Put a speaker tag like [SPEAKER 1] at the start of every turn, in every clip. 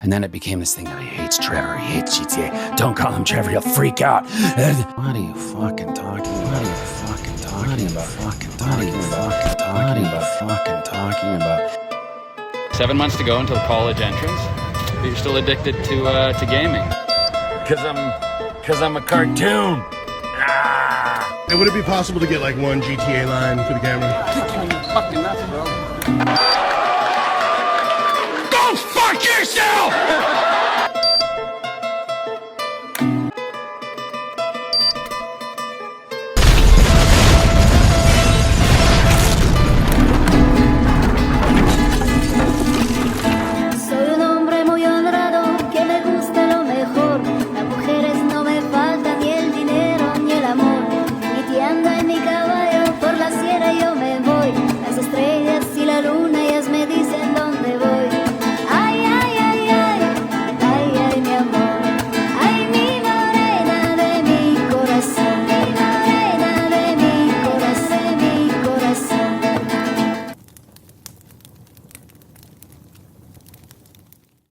[SPEAKER 1] And then it became this thing that he hates Trevor, he hates GTA. Don't call him Trevor, he'll freak out. What are you fucking talking about? What are you fucking talking about? Talking about?
[SPEAKER 2] 7 months to go until college entrance. But you're still addicted to gaming.
[SPEAKER 1] Cause I'm a cartoon.
[SPEAKER 3] And would it be possible to get like one GTA line for the camera?
[SPEAKER 1] Fucking nuts, bro.
[SPEAKER 4] Go fuck yourself!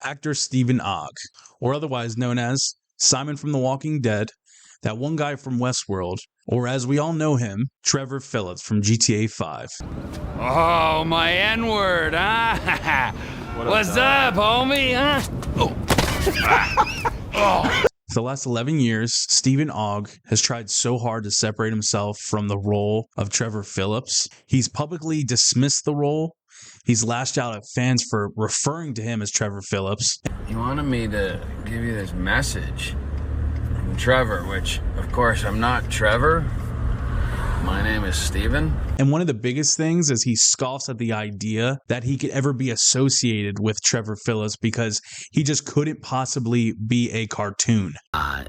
[SPEAKER 5] Actor Stephen Ogg, or otherwise known as Simon from The Walking Dead, that one guy from Westworld, or as we all know him, Trevor Phillips from GTA 5.
[SPEAKER 4] Oh, my N-word, huh? What's up, homie, huh?
[SPEAKER 5] Oh. For the last 11 years, Stephen Ogg has tried so hard to separate himself from the role of Trevor Phillips. He's publicly dismissed the role. He's lashed out at fans for referring to him as Trevor Phillips.
[SPEAKER 1] He wanted me to give you this message from Trevor, which, of course, I'm not Trevor. My name is Steven.
[SPEAKER 5] And one of the biggest things is he scoffs at the idea that he could ever be associated with Trevor Phillips because he just couldn't possibly be a cartoon.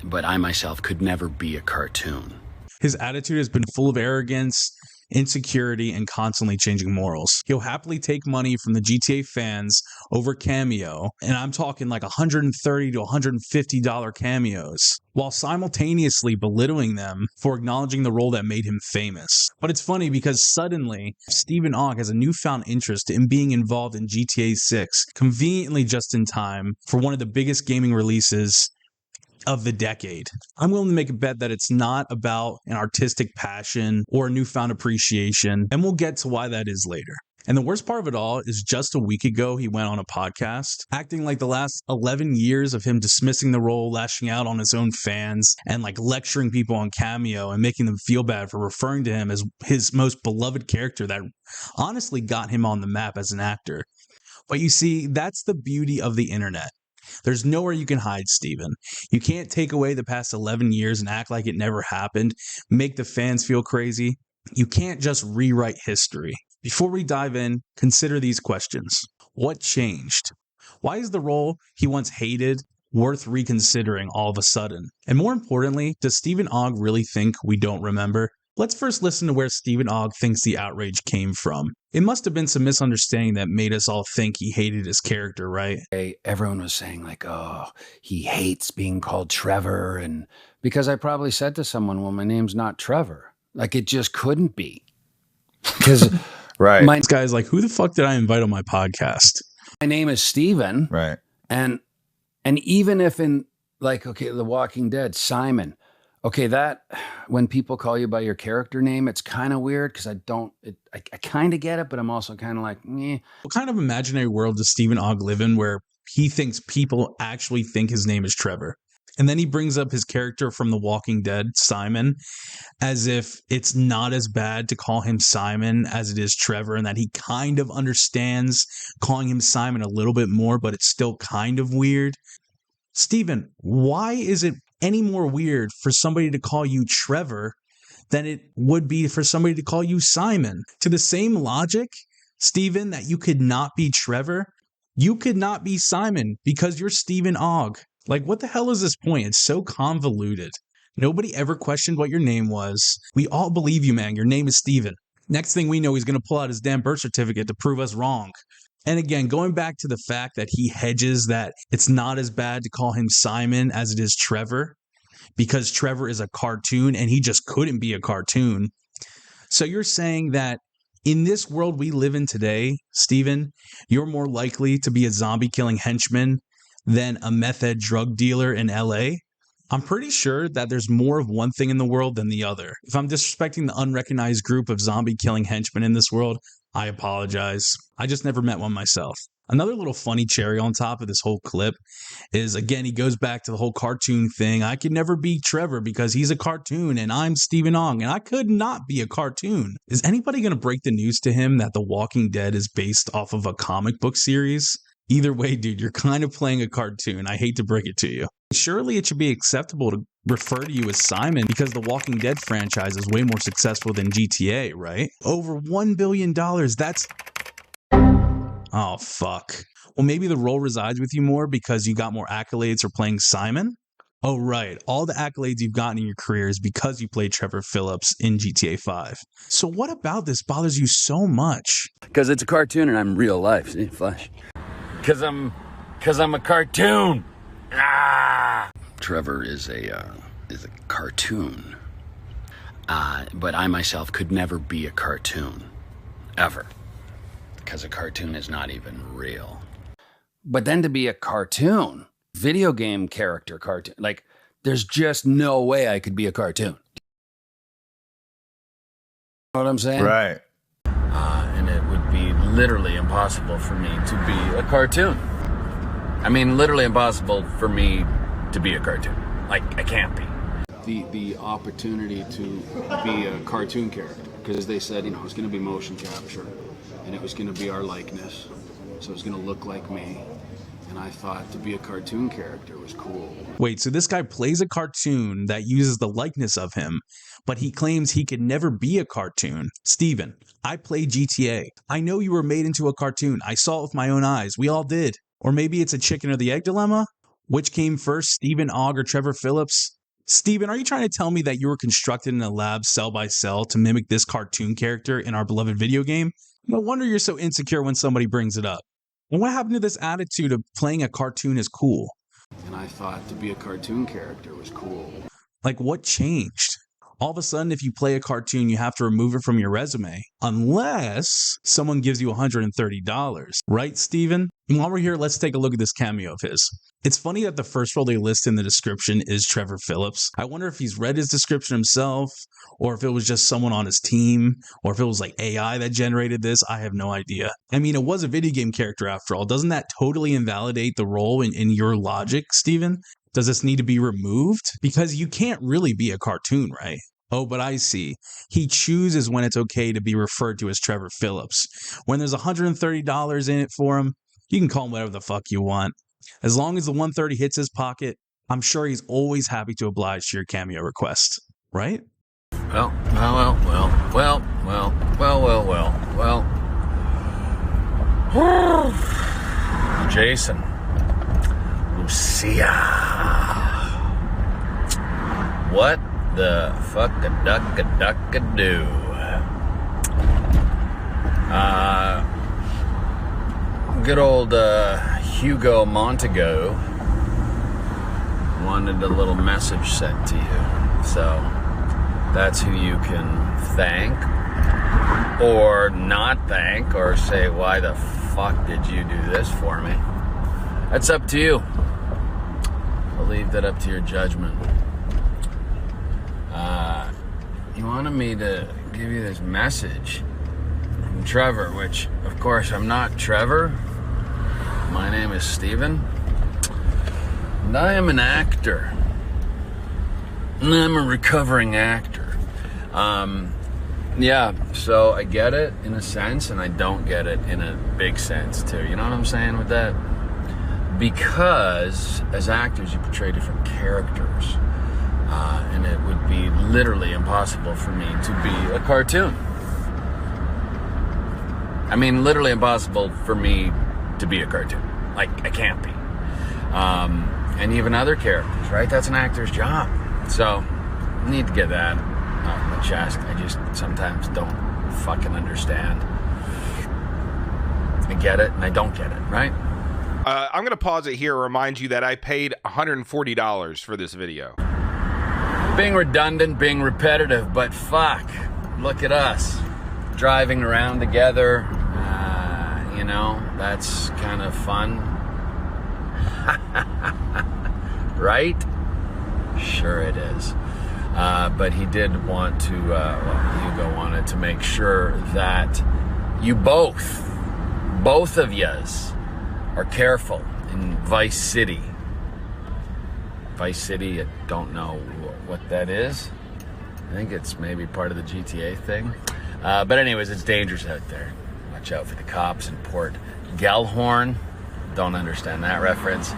[SPEAKER 1] But I myself could never be a cartoon.
[SPEAKER 5] His attitude has been full of arrogance, insecurity, and constantly changing morals. He'll happily take money from the GTA fans over Cameo, and I'm talking like $130 to $150 cameos, while simultaneously belittling them for acknowledging the role that made him famous. But it's funny because suddenly, Stephen Ogg has a newfound interest in being involved in GTA 6, conveniently just in time for one of the biggest gaming releases of the decade. I'm willing to make a bet that it's not about an artistic passion or a newfound appreciation, and we'll get to why that is later. And the worst part of it all is just a week ago, he went on a podcast acting like the last 11 years of him dismissing the role, lashing out on his own fans, and like lecturing people on Cameo and making them feel bad for referring to him as his most beloved character that honestly got him on the map as an actor. But you see, that's the beauty of the internet. There's nowhere you can hide, Steven. You can't take away the past 11 years and act like it never happened, make the fans feel crazy. You can't just rewrite history. Before we dive in, consider these questions. What changed? Why is the role he once hated worth reconsidering all of a sudden? And more importantly, does Stephen Ogg really think we don't remember? Let's first listen to where Stephen Ogg thinks the outrage came from. It must have been some misunderstanding that made us all think he hated his character, right?
[SPEAKER 1] Everyone was saying like, oh, he hates being called Trevor. And because I probably said to someone, well, my name's not Trevor. Like it just couldn't be. Because
[SPEAKER 6] right.
[SPEAKER 5] This guy's like, who the fuck did I invite on my podcast?
[SPEAKER 1] My name is Steven.
[SPEAKER 6] Right.
[SPEAKER 1] And even if in like, okay, The Walking Dead, Simon. Okay, that when people call you by your character name, it's kind of weird because I kind of get it, but I'm also kind of like, meh.
[SPEAKER 5] What kind of imaginary world does Stephen Ogg live in where he thinks people actually think his name is Trevor? And then he brings up his character from The Walking Dead, Simon, as if it's not as bad to call him Simon as it is Trevor, and that he kind of understands calling him Simon a little bit more, but it's still kind of weird. Steven, why is it any more weird for somebody to call you Trevor than it would be for somebody to call you Simon? To the same logic, Steven, that you could not be Trevor, you could not be Simon because you're Stephen Ogg. Like, what the hell is this point? It's so convoluted. Nobody ever questioned what your name was. We all believe you, man. Your name is Steven. Next thing we know, he's going to pull out his damn birth certificate to prove us wrong. And again, going back to the fact that he hedges that it's not as bad to call him Simon as it is Trevor, because Trevor is a cartoon and he just couldn't be a cartoon. So you're saying that in this world we live in today, Steven, you're more likely to be a zombie killing henchman than a meth head drug dealer in LA? I'm pretty sure that there's more of one thing in the world than the other. If I'm disrespecting the unrecognized group of zombie-killing henchmen in this world, I apologize. I just never met one myself. Another little funny cherry on top of this whole clip is, again, he goes back to the whole cartoon thing. I could never be Trevor because he's a cartoon and I'm Stephen Ong and I could not be a cartoon. Is anybody going to break the news to him that The Walking Dead is based off of a comic book series? Either way, dude, you're kind of playing a cartoon. I hate to break it to you. Surely it should be acceptable to refer to you as Simon because the Walking Dead franchise is way more successful than GTA, right? Over $1 billion, that's... Oh, fuck. Well, maybe the role resides with you more because you got more accolades for playing Simon? Oh, right. All the accolades you've gotten in your career is because you played Trevor Phillips in GTA 5. So what about this bothers you so much?
[SPEAKER 1] Because it's a cartoon and I'm real life. See, flesh.
[SPEAKER 4] Cause I'm a cartoon. Ah!
[SPEAKER 1] Trevor is a cartoon. But I myself could never be a cartoon. Ever. Because a cartoon is not even real. But then to be a cartoon, video game character cartoon, like, there's just no way I could be a cartoon. You know what I'm saying?
[SPEAKER 3] Right.
[SPEAKER 1] And it would be literally impossible for me to be a cartoon. I mean, literally impossible for me to be a cartoon. Like, I can't be. The opportunity to be a cartoon character, because they said, you know, it's going to be motion capture, and it was going to be our likeness, so it was going to look like me. And I thought to be a cartoon character was cool.
[SPEAKER 5] Wait, so this guy plays a cartoon that uses the likeness of him, but he claims he could never be a cartoon. Steven, I play GTA. I know you were made into a cartoon. I saw it with my own eyes. We all did. Or maybe it's a chicken or the egg dilemma? Which came first, Stephen Ogg or Trevor Phillips? Steven, are you trying to tell me that you were constructed in a lab cell by cell to mimic this cartoon character in our beloved video game? No wonder you're so insecure when somebody brings it up. And what happened to this attitude of playing a cartoon is cool?
[SPEAKER 1] And I thought to be a cartoon character was cool.
[SPEAKER 5] Like, what changed? All of a sudden, if you play a cartoon, you have to remove it from your resume. Unless someone gives you $130. Right, Steven? And while we're here, let's take a look at this cameo of his. It's funny that the first role they list in the description is Trevor Phillips. I wonder if he's read his description himself, or if it was just someone on his team, or if it was like AI that generated this. I have no idea. I mean, it was a video game character after all. Doesn't that totally invalidate the role in your logic, Steven? Does this need to be removed? Because you can't really be a cartoon, right? Oh, but I see. He chooses when it's okay to be referred to as Trevor Phillips. When there's $130 in it for him, you can call him whatever the fuck you want. As long as the $130 hits his pocket, I'm sure he's always happy to oblige to your cameo request, right?
[SPEAKER 1] Well. Jason. Lucia. What the fuck-a-duck-a-duck-a-do? Good old Hugo Montego wanted a little message sent to you. So that's who you can thank or not thank or say, why the fuck did you do this for me? That's up to you. I'll leave that up to your judgment. You wanted me to give you this message from Trevor, which, of course, I'm not Trevor. My name is Steven. And I am an actor. And I'm a recovering actor. Yeah, so I get it in a sense, and I don't get it in a big sense, too. You know what I'm saying with that? Because as actors, you portray different characters. And it would be literally impossible for me to be a cartoon. I mean, literally impossible for me to be a cartoon. Like, I can't be. And even other characters, right? That's an actor's job. So, I need to get that off my chest. I just sometimes don't fucking understand. I get it, and I don't get it, right?
[SPEAKER 6] I'm going to pause it here and remind you that I paid $140 for this video.
[SPEAKER 1] Being redundant, being repetitive, but fuck, look at us. Driving around together, you know, that's kind of fun.
[SPEAKER 4] Right? Sure it is. But he did want to, Hugo wanted to make sure that you both of yous are careful in Vice City. Vice City, I don't know what that is. I think it's maybe part of the GTA thing. But anyways, it's dangerous out there. Watch out for the cops in Port Gellhorn. Don't understand that reference.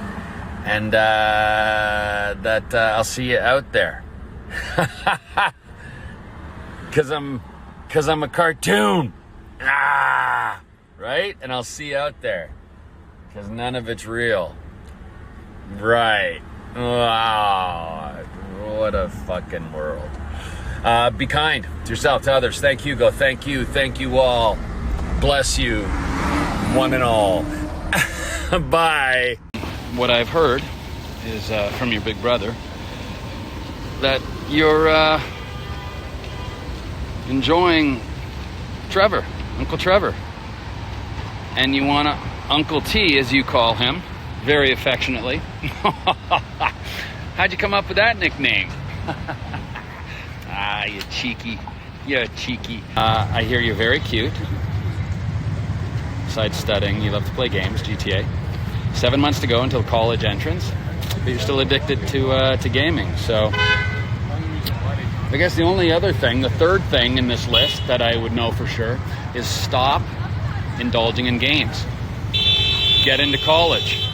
[SPEAKER 4] And that I'll see you out there. Cause I'm a cartoon. Right? And I'll see you out there. Cause none of it's real. Right. Wow. What a fucking world. Be kind to yourself, to others. Thank you, Hugo. Thank you. Thank you all. Bless you, one and all. Bye.
[SPEAKER 2] What I've heard is from your big brother that you're enjoying Trevor, Uncle Trevor. And you want to Uncle T, as you call him, very affectionately. How'd you come up with that nickname? You cheeky. You're cheeky. I hear you're very cute. Besides studying, you love to play games, GTA. 7 months to go until college entrance, but you're still addicted to gaming. So I guess the only other thing, the third thing in this list that I would know for sure is stop indulging in games. Get into college.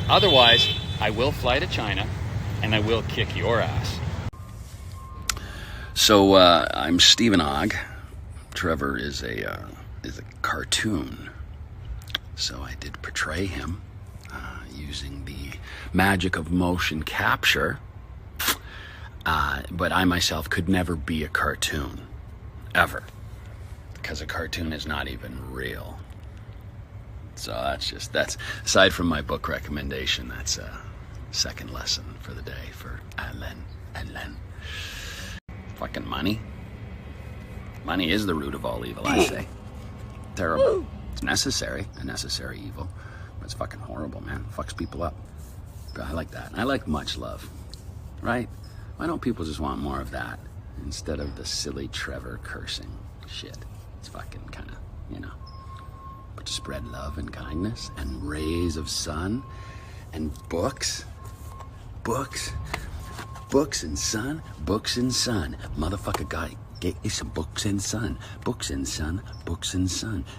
[SPEAKER 2] Otherwise, I will fly to China and I will kick your ass.
[SPEAKER 1] So I'm Stephen Ogg. Trevor is a cartoon. So I did portray him using the magic of motion capture. But I myself could never be a cartoon. Ever. Because a cartoon is not even real. So that's aside from my book recommendation, that's a second lesson for the day for Alan. Fucking money. Money is the root of all evil, I say. Terrible. It's necessary, a necessary evil. But it's fucking horrible, man. Fucks people up. But I like that. I like much love. Right? Why don't people just want more of that instead of the silly Trevor cursing shit? It's fucking kind of, but to spread love and kindness and rays of sun and books and sun. Motherfucker guy, get you some books and sun. Books and sun.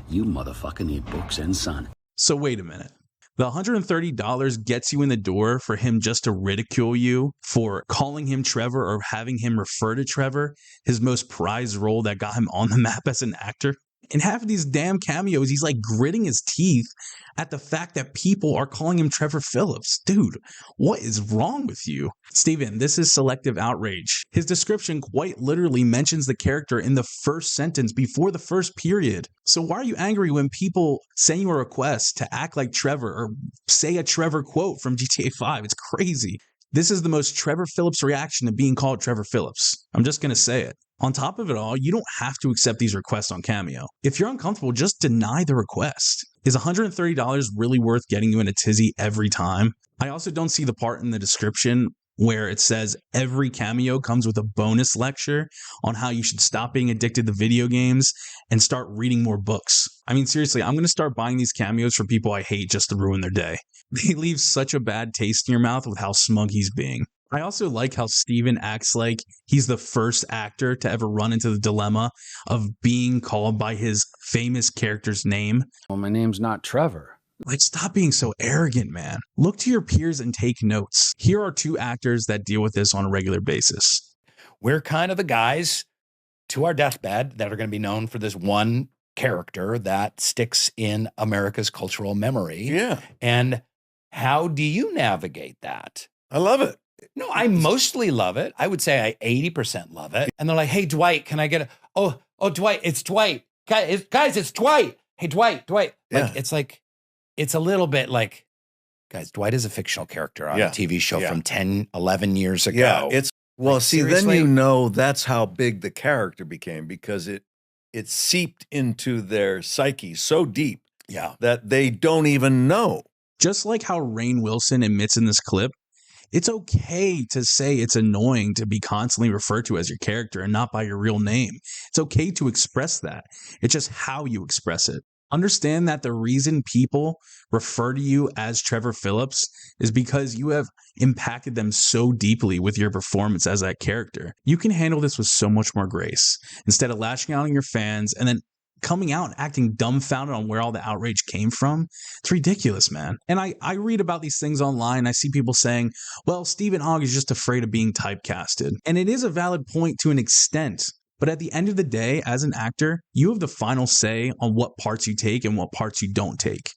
[SPEAKER 1] You motherfucker need books and sun.
[SPEAKER 5] So wait a minute. The $130 gets you in the door for him just to ridicule you for calling him Trevor or having him refer to Trevor, his most prized role that got him on the map as an actor. In half of these damn cameos, he's like gritting his teeth at the fact that people are calling him Trevor Phillips. Dude, what is wrong with you? Steven, this is selective outrage. His description quite literally mentions the character in the first sentence before the first period. So why are you angry when people send you a request to act like Trevor or say a Trevor quote from GTA 5? It's crazy. This is the most Trevor Phillips reaction to being called Trevor Phillips. I'm just going to say it. On top of it all, you don't have to accept these requests on Cameo. If you're uncomfortable, just deny the request. Is $130 really worth getting you in a tizzy every time? I also don't see the part in the description where it says every cameo comes with a bonus lecture on how you should stop being addicted to video games and start reading more books. I mean, seriously, I'm going to start buying these cameos for people I hate just to ruin their day. They leave such a bad taste in your mouth with how smug he's being. I also like how Steven acts like he's the first actor to ever run into the dilemma of being called by his famous character's name.
[SPEAKER 1] Well, my name's not Trevor.
[SPEAKER 5] Like, stop being so arrogant, man. Look to your peers and take notes. Here are two actors that deal with this on a regular basis.
[SPEAKER 7] We're kind of the guys to our deathbed that are going to be known for this one character that sticks in America's cultural memory.
[SPEAKER 8] Yeah.
[SPEAKER 7] And how do you navigate that?
[SPEAKER 8] I love it.
[SPEAKER 7] No, I mostly love it. I would say I 80% love it. And they're like, hey, Dwight, can I get a... Oh, Dwight, it's Dwight. Guys, it's Dwight. Hey, Dwight.
[SPEAKER 8] Yeah.
[SPEAKER 7] It's a little bit like, guys, Dwight is a fictional character on a TV show from 10, 11 years ago.
[SPEAKER 8] Yeah, it's... Well,
[SPEAKER 7] Like,
[SPEAKER 8] see,
[SPEAKER 7] seriously?
[SPEAKER 8] then you know that's how big the character became because it seeped into their psyche so deep
[SPEAKER 7] Yeah.
[SPEAKER 8] that they don't even know.
[SPEAKER 5] Just like how Rainn Wilson admits in this clip, it's okay to say it's annoying to be constantly referred to as your character and not by your real name. It's okay to express that. It's just how you express it. Understand that the reason people refer to you as Trevor Phillips is because you have impacted them so deeply with your performance as that character. You can handle this with so much more grace instead of lashing out on your fans and then coming out and acting dumbfounded on where all the outrage came from. It's ridiculous, man. And I read about these things online. I see people saying, well, Stephen Ogg is just afraid of being typecasted. And it is a valid point to an extent. But at the end of the day, as an actor, you have the final say on what parts you take and what parts you don't take.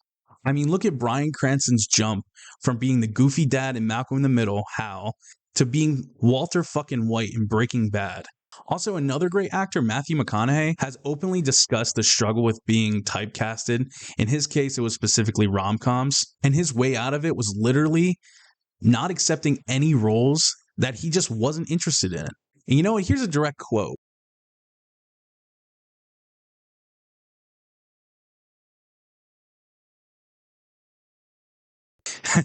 [SPEAKER 5] I mean, look at Bryan Cranston's jump from being the goofy dad in Malcolm in the Middle, Hal, to being Walter fucking White in Breaking Bad. Also, another great actor, Matthew McConaughey, has openly discussed the struggle with being typecasted. In his case, it was specifically rom-coms. And his way out of it was literally not accepting any roles that he just wasn't interested in. And you know what? Here's a direct quote.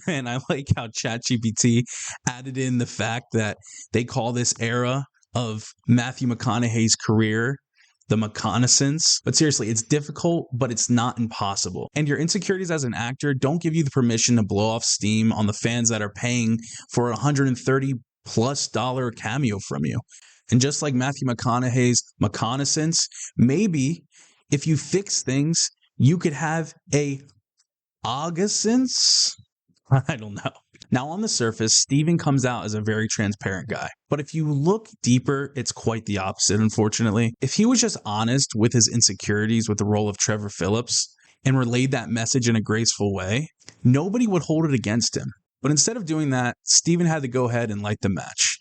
[SPEAKER 5] And I like how ChatGPT added in the fact that they call this era of Matthew McConaughey's career the McConaissance. But seriously, it's difficult, but it's not impossible. And your insecurities as an actor don't give you the permission to blow off steam on the fans that are paying for a $130+ cameo from you. And just like Matthew McConaughey's McConaissance, maybe if you fix things, you could have a Augustance. I don't know. Now, on the surface, Steven comes out as a very transparent guy. But if you look deeper, it's quite the opposite, unfortunately. If he was just honest with his insecurities with the role of Trevor Phillips and relayed that message in a graceful way, nobody would hold it against him. But instead of doing that, Steven had to go ahead and light the match.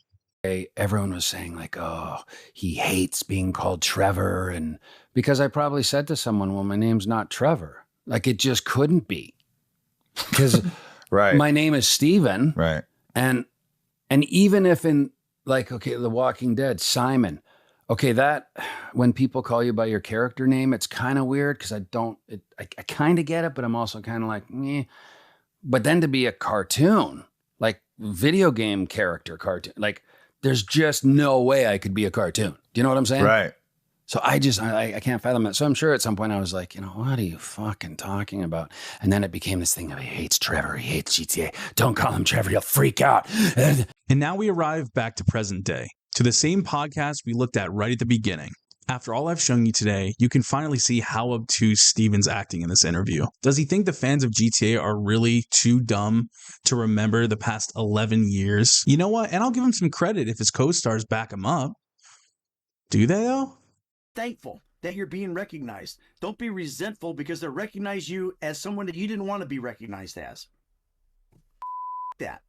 [SPEAKER 1] Everyone was saying like, oh, he hates being called Trevor. And because I probably said to someone, well, my name's not Trevor. Like, it just couldn't be. Because...
[SPEAKER 8] Right.
[SPEAKER 1] My name is Steven.
[SPEAKER 8] Right.
[SPEAKER 1] And even if in like, okay, The Walking Dead, Simon, okay, that when people call you by your character name, it's kind of weird because I kind of get it, but I'm also kind of like, meh. But then to be a cartoon, like video game character cartoon, like there's just no way I could be a cartoon. Do you know what I'm saying?
[SPEAKER 8] Right.
[SPEAKER 1] So I can't fathom it. So I'm sure at some point I was like, what are you fucking talking about? And then it became this thing of he hates Trevor, he hates GTA. Don't call him Trevor, he'll freak out.
[SPEAKER 5] And now we arrive back to present day, to the same podcast we looked at right at the beginning. After all I've shown you today, you can finally see how obtuse Steven's acting in this interview. Does he think the fans of GTA are really too dumb to remember the past 11 years? You know what? And I'll give him some credit if his co-stars back him up. Do they though?
[SPEAKER 9] Thankful that you're being recognized. Don't be resentful because they recognize you as someone that you didn't want to be recognized as. That.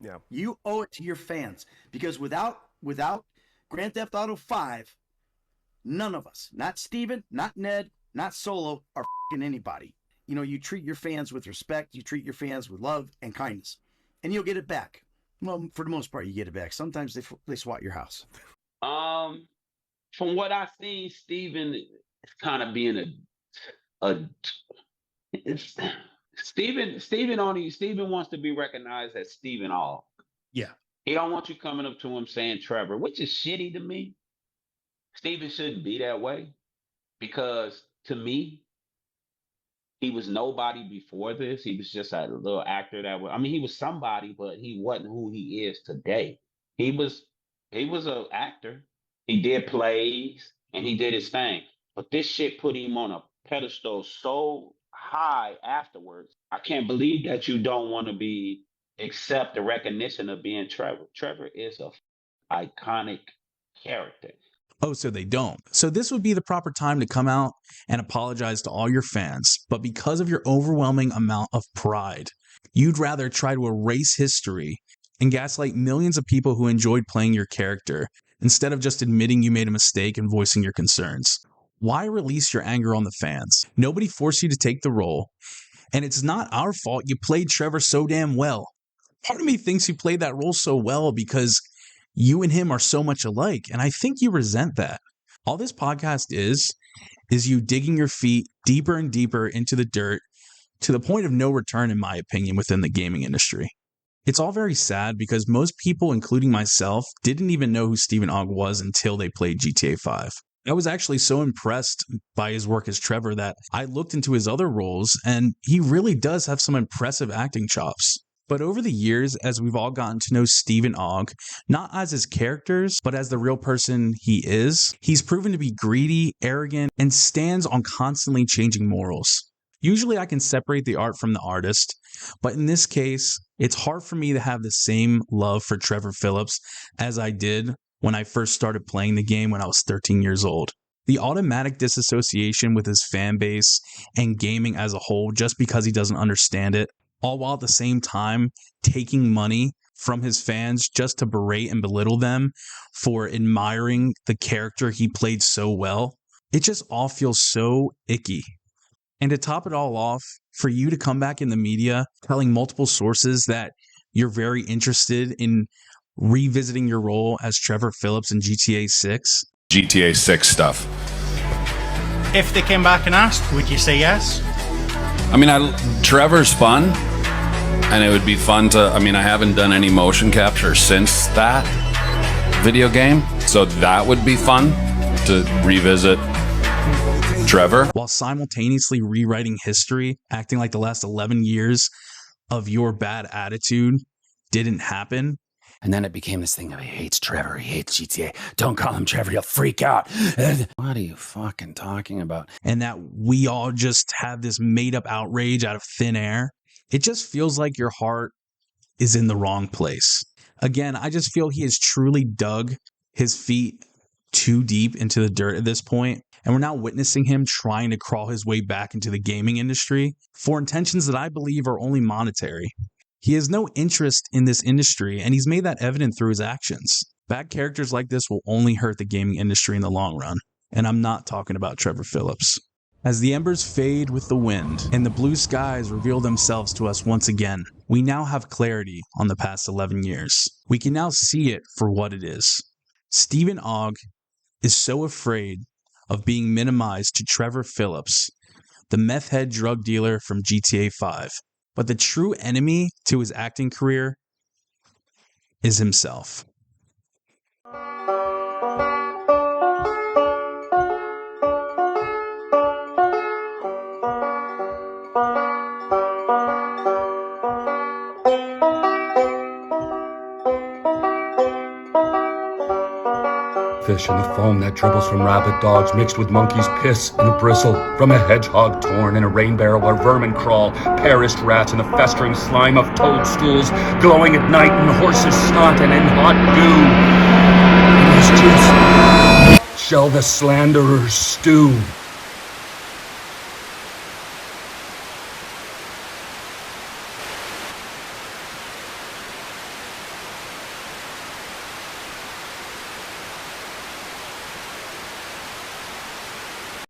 [SPEAKER 3] Yeah.
[SPEAKER 9] You owe it to your fans because without Grand Theft Auto 5, none of us, not Steven, not Ned, not Solo, are f***ing anybody. You treat your fans with respect, you treat your fans with love and kindness, and you'll get it back. Well, for the most part, you get it back. Sometimes they swat your house.
[SPEAKER 10] From what I've seen, Steven is kind of being Steven wants to be recognized as Stephen Ogg.
[SPEAKER 3] Yeah.
[SPEAKER 10] He don't want you coming up to him saying Trevor, which is shitty to me. Steven shouldn't be that way because to me, he was nobody before this. He was just a little actor he was somebody, but he wasn't who he is today. He was an actor. He did plays and he did his thing. But this shit put him on a pedestal so high afterwards. I can't believe that you don't want to accept the recognition of being Trevor. Trevor is a iconic character.
[SPEAKER 5] Oh, so they don't. So this would be the proper time to come out and apologize to all your fans. But because of your overwhelming amount of pride, you'd rather try to erase history and gaslight millions of people who enjoyed playing your character instead of just admitting you made a mistake and voicing your concerns. Why release your anger on the fans? Nobody forced you to take the role. And it's not our fault you played Trevor so damn well. Part of me thinks you played that role so well because you and him are so much alike. And I think you resent that. All this podcast is you digging your feet deeper and deeper into the dirt to the point of no return, in my opinion, within the gaming industry. It's all very sad because most people, including myself, didn't even know who Stephen Ogg was until they played GTA 5. I was actually so impressed by his work as Trevor that I looked into his other roles, and he really does have some impressive acting chops. But over the years, as we've all gotten to know Stephen Ogg, not as his characters, but as the real person he is, he's proven to be greedy, arrogant, and stands on constantly changing morals. Usually I can separate the art from the artist, but in this case, it's hard for me to have the same love for Trevor Phillips as I did when I first started playing the game when I was 13 years old. The automatic disassociation with his fan base and gaming as a whole just because he doesn't understand it, all while at the same time taking money from his fans just to berate and belittle them for admiring the character he played so well, it just all feels so icky. And to top it all off, for you to come back in the media telling multiple sources that you're very interested in revisiting your role as Trevor Phillips in GTA 6.
[SPEAKER 11] GTA 6 stuff.
[SPEAKER 12] If they came back and asked, would you say yes?
[SPEAKER 11] I mean, Trevor's fun, and it would be fun to, I haven't done any motion capture since that video game, so that would be fun to revisit Trevor.
[SPEAKER 5] While simultaneously rewriting history, acting like the last 11 years of your bad attitude didn't happen.
[SPEAKER 1] And then it became this thing of he hates Trevor, he hates GTA. Don't call him Trevor, he'll freak out. What are you fucking talking about?
[SPEAKER 5] And that we all just have this made up outrage out of thin air. It just feels like your heart is in the wrong place. Again, I just feel he has truly dug his feet too deep into the dirt at this point. And we're now witnessing him trying to crawl his way back into the gaming industry for intentions that I believe are only monetary. He has no interest in this industry, and he's made that evident through his actions. Bad characters like this will only hurt the gaming industry in the long run. And I'm not talking about Trevor Phillips. As the embers fade with the wind and the blue skies reveal themselves to us once again, we now have clarity on the past 11 years. We can now see it for what it is. Stephen Ogg is so afraid of being minimized to Trevor Phillips, the meth head drug dealer from GTA 5. But the true enemy to his acting career is himself.
[SPEAKER 13] Fish in the foam that dribbles from rabid dogs, mixed with monkey's piss in a bristle, from a hedgehog torn in a rain barrel where vermin crawl, perished rats in the festering slime of toadstools, glowing at night in horses' snot and in hot dew. In his juice shall the slanderers stew.